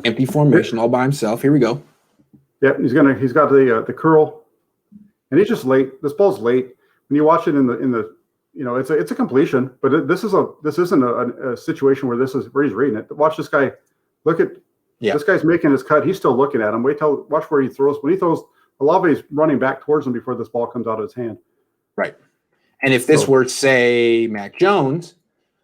Empty formation all by himself. Here we go. Yeah, he's got the curl, and he's just late. This ball's late. When you watch it in the it's a completion, but this isn't a situation where he's reading it. Watch this guy. Look at this guy's making his cut. He's still looking at him. Watch where he throws. When he throws, Olave's running back towards him before this ball comes out of his hand. Right. And if this were, say, Mac Jones,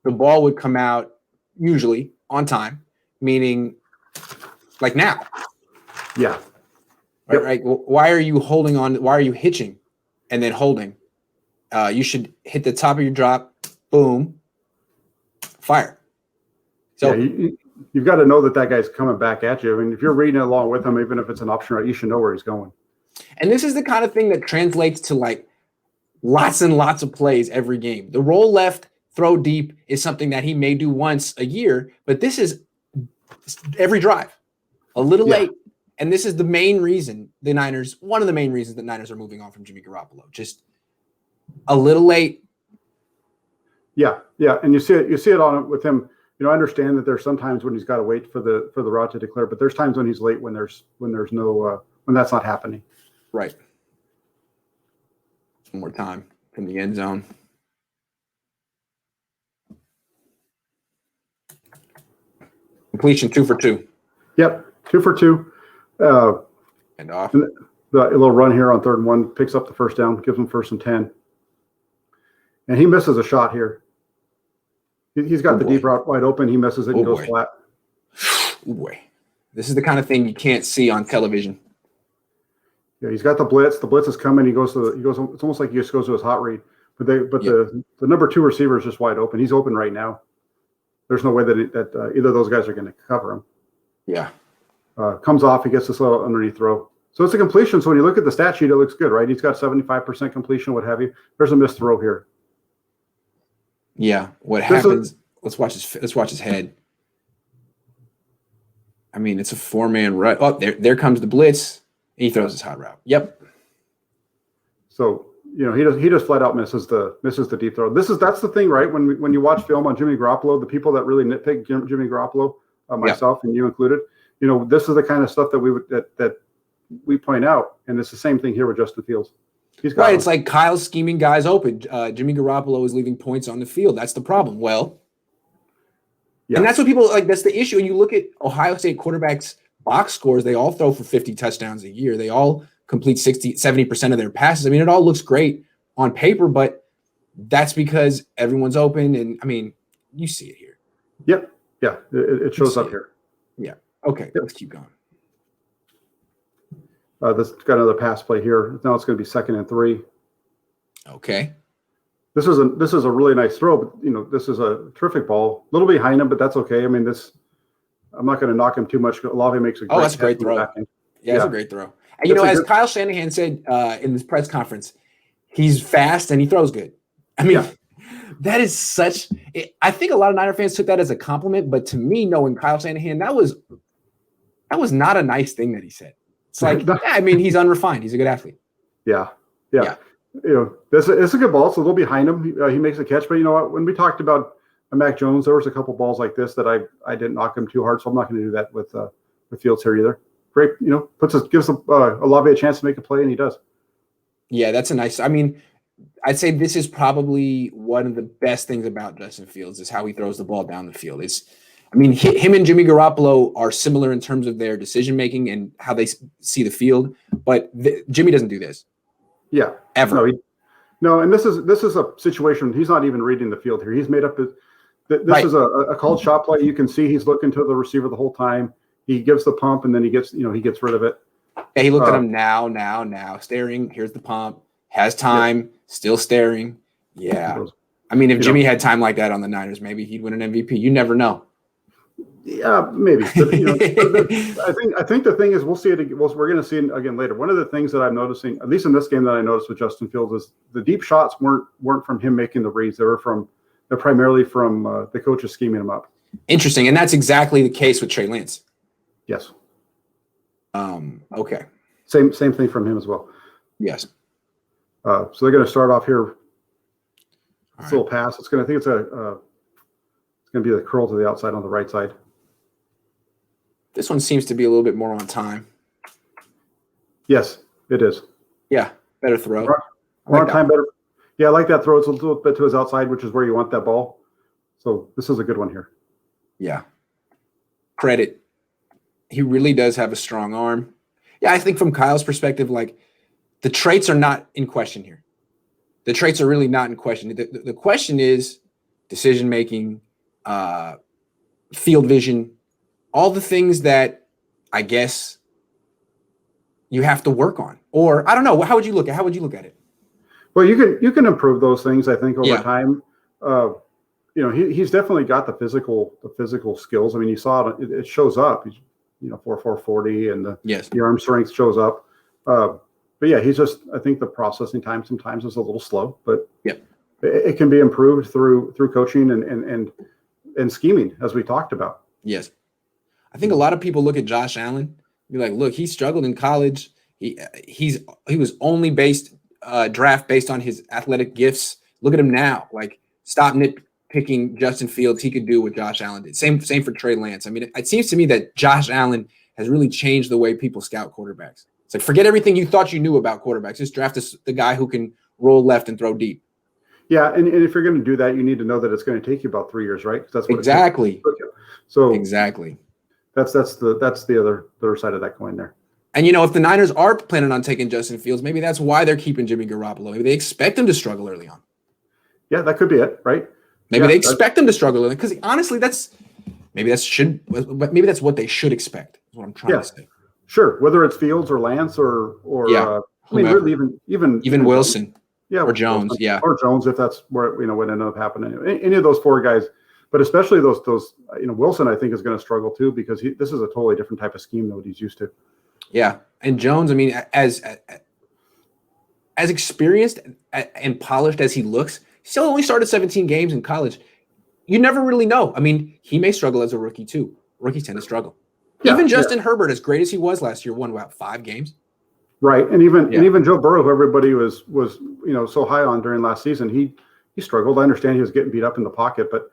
the ball would come out usually on time, meaning like now. Yeah. Right. Why are you holding on? Why are you hitching and then holding? You should hit the top of your drop, boom, fire. So you've got to know that guy's coming back at you. I mean, if you're reading it along with him, even if it's an option right, you should know where he's going. And this is the kind of thing that translates to like lots and lots of plays every game. The roll left, throw deep is something that he may do once a year, but this is every drive, a little late. And this is the main reason one of the main reasons the Niners are moving on from Jimmy Garoppolo. Just a little late. Yeah. And you see it on with him. I understand that there's sometimes when he's got to wait for the route to declare, but there's times when he's late when that's not happening. Right. One more time from the end zone. Completion 2 for 2. Yep, 2 for 2. And off. The little run here on 3rd and 1 picks up the first down, gives him 1st and 10. And he misses a shot here. He's got the deep route wide open. He misses it and goes flat. Oh boy. This is the kind of thing you can't see on television. Yeah, he's got the blitz. The blitz is coming. He goes. It's almost like he just goes to his hot read. But the number 2 receiver is just wide open. He's open right now. There's no way that either of those guys are going to cover him. Yeah. Comes off. He gets this little underneath throw. So it's a completion. So when you look at the stat sheet, it looks good, right? He's got 75% completion, what have you. There's a missed throw here. Yeah. What happens? Let's watch his head. I mean, it's a 4-man rush. Oh, there comes the blitz. He throws his hot route. Yep. So he just flat out misses the deep throw. That's the thing, right? When you watch film on Jimmy Garoppolo, the people that really nitpick Jimmy Garoppolo, myself and you included, this is the kind of stuff that we point out, and it's the same thing here with Justin Fields. He's got It's like Kyle's scheming guys open. Jimmy Garoppolo is leaving points on the field. That's the problem. Well, and that's what people like. That's the issue. And you look at Ohio State quarterbacks' box scores, they all throw for 50 touchdowns a year. They all complete 70% of their passes. I mean, it all looks great on paper, but that's because everyone's open. And I mean, you see it here. Yep. Yeah. It shows up here. Yeah. Okay. Yep. Let's keep going. This got another pass play here. Now it's going to be 2nd and 3. Okay. This is a really nice throw, but this is a terrific ball. A little behind him, but that's okay. I mean, I'm not going to knock him too much. Olave makes a great that's a great throw. Yeah, it's a great throw. And as Kyle Shanahan said in this press conference, he's fast and he throws good. I mean, that is such. I think a lot of Niner fans took that as a compliment, but to me, knowing Kyle Shanahan, that was not a nice thing that he said. It's like, I mean, he's unrefined. He's a good athlete. Yeah. This is a good ball. It's a little behind him. He makes a catch, but you know what? When we talked about Mac Jones, there was a couple balls like this that I didn't knock him too hard, so I'm not going to do that with Fields here either. Great, gives Olave a chance to make a play, and he does. Yeah, that's a nice. I mean, I'd say this is probably one of the best things about Justin Fields is how he throws the ball down the field. Him and Jimmy Garoppolo are similar in terms of their decision making and how they see the field, but Jimmy doesn't do this. Yeah, ever. No, and this is a situation. He's not even reading the field here. He's made up. This is a called shot play. You can see he's looking to the receiver the whole time. He gives the pump and then he gets rid of it. Yeah, he looked at him now, staring. Here's the pump. Has time, still staring. Yeah. I mean, if Jimmy had time like that on the Niners, maybe he'd win an MVP. You never know. Yeah, maybe. But, I think the thing is we'll see it. We're going to see it again later. One of the things that I'm noticing, at least in this game that I noticed with Justin Fields, is the deep shots weren't from him making the reads. They're primarily from the coaches scheming him up. Interesting, and that's exactly the case with Trey Lance. Yes. Okay. Same thing from him as well. Yes. So they're going to start off here. This little pass. It's going to be the curl to the outside on the right side. This one seems to be a little bit more on time. Yes, it is. Yeah, better throw. More on time, better. Yeah, I like that throw. It's a little bit to his outside, which is where you want that ball. So this is a good one here. Yeah. Credit. He really does have a strong arm. Yeah, I think from Kyle's perspective, like the traits are not in question here. The traits are really not in question. The question is decision making, field vision, all the things that I guess you have to work on. Or I don't know. How would you look at it? Well, you can improve those things, I think, over time. He's definitely got the physical skills. I mean, you saw it shows up. He's 4.40 and the arm strength shows up. But yeah, he's just, I think the processing time sometimes is a little slow, but it can be improved through coaching and scheming, as we talked about. Yes. I think a lot of people look at Josh Allen and be like, look, he struggled in college. He was only draft based on his athletic gifts. Look at him now. Like, stop nitpicking Justin Fields. He could do what Josh Allen did. Same for Trey Lance. I mean, it seems to me that Josh Allen has really changed the way people scout quarterbacks. It's like, forget everything you thought you knew about quarterbacks. Just draft the guy who can roll left and throw deep. Yeah, and if you're going to do that, you need to know that it's going to take you about 3 years, right? That's what exactly. So exactly. That's the other side of that coin there. And if the Niners are planning on taking Justin Fields, maybe that's why they're keeping Jimmy Garoppolo. Maybe they expect him to struggle early on. Yeah, that could be it, right? Maybe they expect him to struggle early, because honestly, maybe that's what they should expect. Is what I'm trying to say. Sure, whether it's Fields or Lance or I mean, really even Wilson, or Jones, Wilson, or Jones, if that's where what ended up happening. Any of those four guys, but especially those Wilson, I think is going to struggle too, because this is a totally different type of scheme than what he's used to. Yeah, and Jones, I mean, as experienced and polished as he looks, he still only started 17 games in college. You never really know. I mean, he may struggle as a rookie too. Rookies tend to struggle. Yeah, even Justin Herbert, as great as he was last year, won about 5 games. Right, and even Joe Burrow, who everybody was so high on during last season, he struggled. I understand he was getting beat up in the pocket, but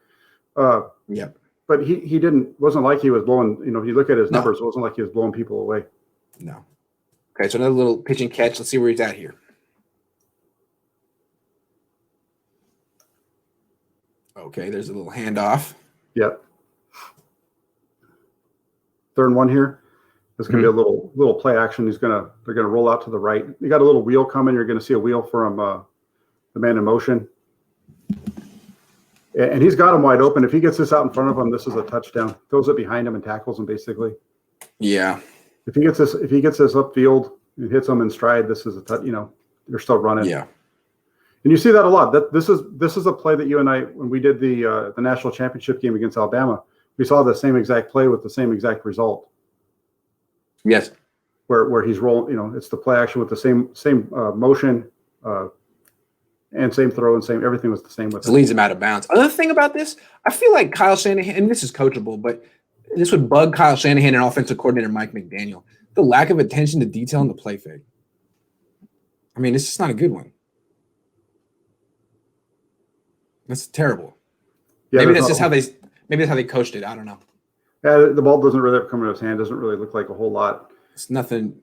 but he wasn't like he was blowing. If you look at his numbers, it wasn't like he was blowing people away. No. Okay, so another little pitch and catch. Let's see where he's at here. Okay, there's a little handoff. Yep. 3rd and 1 here. This is going to be a little play action. They're going to roll out to the right. You got a little wheel coming. You're going to see a wheel from the man in motion, and he's got him wide open. If he gets this out in front of him, this is a touchdown. Throws it behind him and tackles him basically. Yeah. If he gets this upfield and hits him in stride, this is a they're still running. Yeah. And you see that a lot. This is a play that you and I, when we did the national championship game against Alabama, we saw the same exact play with the same exact result. Yes. Where he's rolling, it's the play action with the same motion and same throw and same everything was the same with it. Leads him out of bounds. Another thing about this, I feel like Kyle Shanahan, and this is coachable, but this would bug Kyle Shanahan and offensive coordinator Mike McDaniel. The lack of attention to detail in the play fake. I mean, it's just not a good one. That's terrible. Yeah, maybe that's how they coached it. I don't know. Yeah, the ball doesn't really come in his hand. Doesn't really look like a whole lot. It's nothing.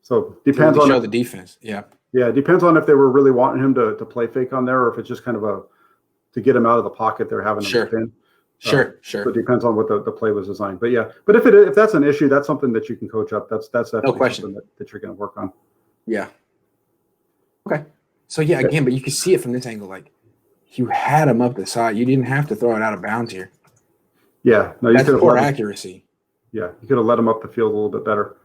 So depends on show the defense. Yeah. Yeah, it depends on if they were really wanting him to play fake on there, or if it's just kind of to get him out of the pocket. They're having him spin. Sure. So it depends on what the play was designed. But yeah, but if that's an issue, that's something that you can coach up. That's definitely something that you're going to work on. Yeah. Okay. So yeah, again, but you can see it from this angle. Like, you had him up the side. You didn't have to throw it out of bounds here. Yeah. No, that's poor accuracy. Yeah, you could have let him up the field a little bit better.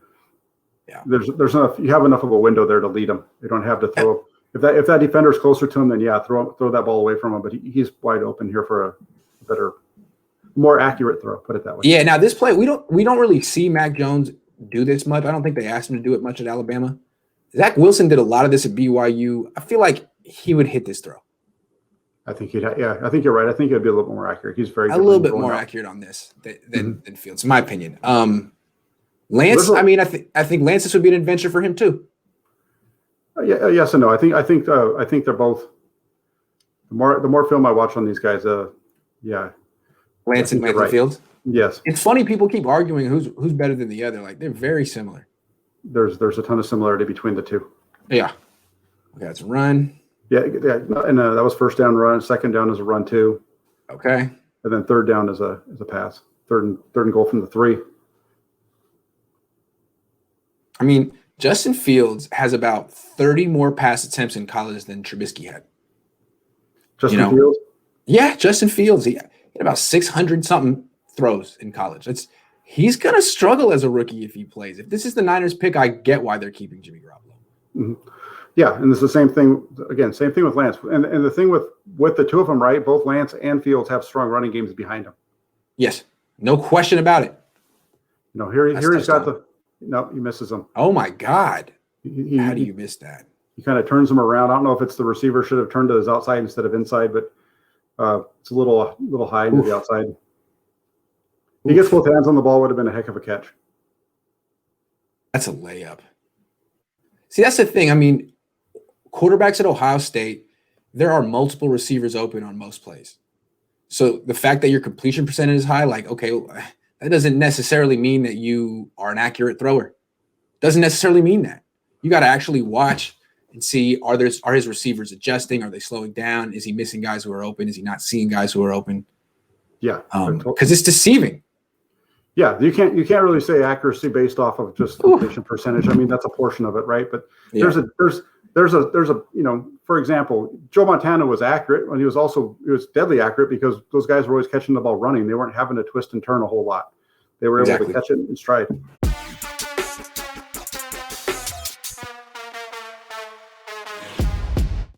Yeah. There's enough. You have enough of a window there to lead him. You don't have to throw. If that defender's closer to him, then throw that ball away from him. But he's wide open here for a better, more accurate throw. Put it that way. Yeah. Now this play, we don't really see Mac Jones do this much. I don't think they asked him to do it much at Alabama. Zach Wilson did a lot of this at BYU. I feel like he would hit this throw. I think I think you're right. I think it'd be a little bit more accurate. He's a little bit more accurate on this than Fields, in my opinion. Lance, I mean, I think Lance, this would be an adventure for him too. Yes and no. I think they're both. The more film I watch on these guys, Lance and Fields. Yes. It's funny people keep arguing who's better than the other. Like they're very similar. There's a ton of similarity between the two. Yeah. Okay, it's a run. Yeah, and that was first down run. Second down is a run too. Okay. And then third down is a pass. Third and goal from the 3. I mean, Justin Fields has about 30 more pass attempts in college than Trubisky had. Justin Fields? Yeah, Justin Fields. He had about 600 something throws in college. He's gonna struggle as a rookie if he plays. If this is the Niners pick, I get why they're keeping Jimmy Garoppolo. Mm-hmm. Yeah, and it's the same thing. Again, same thing with Lance. And the thing with the two of them, right? Both Lance and Fields have strong running games behind them. Yes, no question about it. Here he's got the. No, he misses them. Oh my God! How do you miss that? He kind of turns them around. I don't know if it's the receiver should have turned to his outside instead of inside, but it's a little high into the outside. He gets both hands on the ball. Would have been a heck of a catch. That's a layup. See, that's the thing. I mean, quarterbacks at Ohio State, there are multiple receivers open on most plays. So the fact that your completion percentage is high, like, okay, that doesn't necessarily mean that you are an accurate thrower. Doesn't necessarily mean that. You got to actually watch and see, are his receivers adjusting? Are they slowing down? Is he missing guys who are open? Is he not seeing guys who are open? Yeah. Because it's deceiving. Yeah, you can't really say accuracy based off of just completion percentage. I mean, that's a portion of it, right? But there's a for example, Joe Montana was accurate, and he was deadly accurate because those guys were always catching the ball running. They weren't having to twist and turn a whole lot. They were able to catch it in stride.